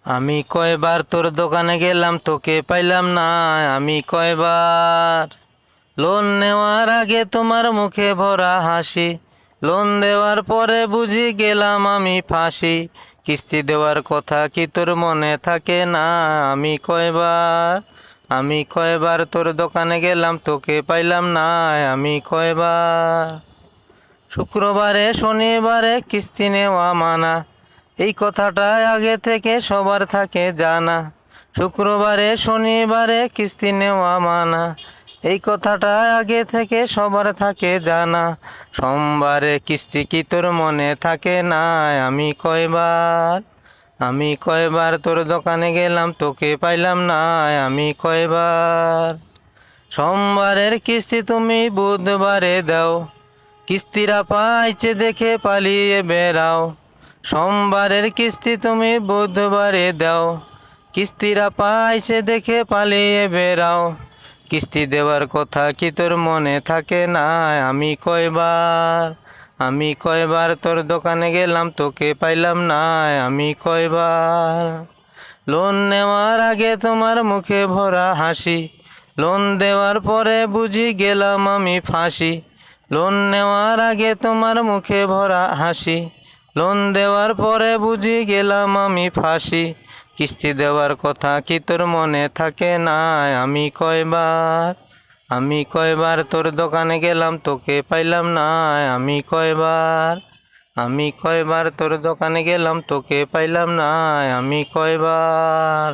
আমি কয়বার তোর দোকানে গেলাম তোকে পাইলাম না। আমি কয়বার লোন নেওয়ার আগে তোমার মুখে ভরা হাসি, লোন দেওয়ার পরে বুঝি গেলাম আমি ফাঁসি। কিস্তি দেওয়ার কথা কি তোর মনে থাকে না? আমি কয়বার তোর দোকানে গেলাম তোকে পাইলাম না। আমি কয়বার শুক্রবারে শনিবারে কিস্তি নেওয়া মানা, এই কথাটা আগে থেকে সবার থাকে জানা। শুক্রবারে শনিবারে কিস্তি নেওয়া মানা, এই কথাটা আগে থেকে সবার থাকে জানা। সোমবারে কিস্তি কি তোর মনে থাকে না? আমি কয়বার তোর দোকানে গেলাম তোকে পাইলাম না। আমি কয়বার সোমবারের কিস্তি তুমি বুধবারে দাও, কিস্তিরা পাইছে দেখে পালিয়ে বেড়াও। সোমবারের কিস্তি তুমি বুধবারে দাও, কিস্তিরা পাইছে দেখে পালিয়ে বেড়াও। কিস্তি দেওয়ার কথা কি তোর মনে থাকে না? আমি কয়বার তোর দোকানে গেলাম তোকে পাইলাম না। আমি কয়বার লোন নেওয়ার আগে তোমার মুখে ভরা হাসি, লোন দেওয়ার পরে বুঝি গেলাম আমি ফাঁসি। লোন নেওয়ার আগে তোমার মুখে ভরা হাসি, লোন দেওয়ার পরে বুঝি গেলাম আমি ফাঁসি। কিস্তি দেওয়ার কথা কি তোর মনে থাকে না? আমি কয়বার তোর দোকানে গেলাম তোকে পাইলাম না। আমি কয়বার তোর দোকানে গেলাম তোকে পাইলাম না। আমি কয়বার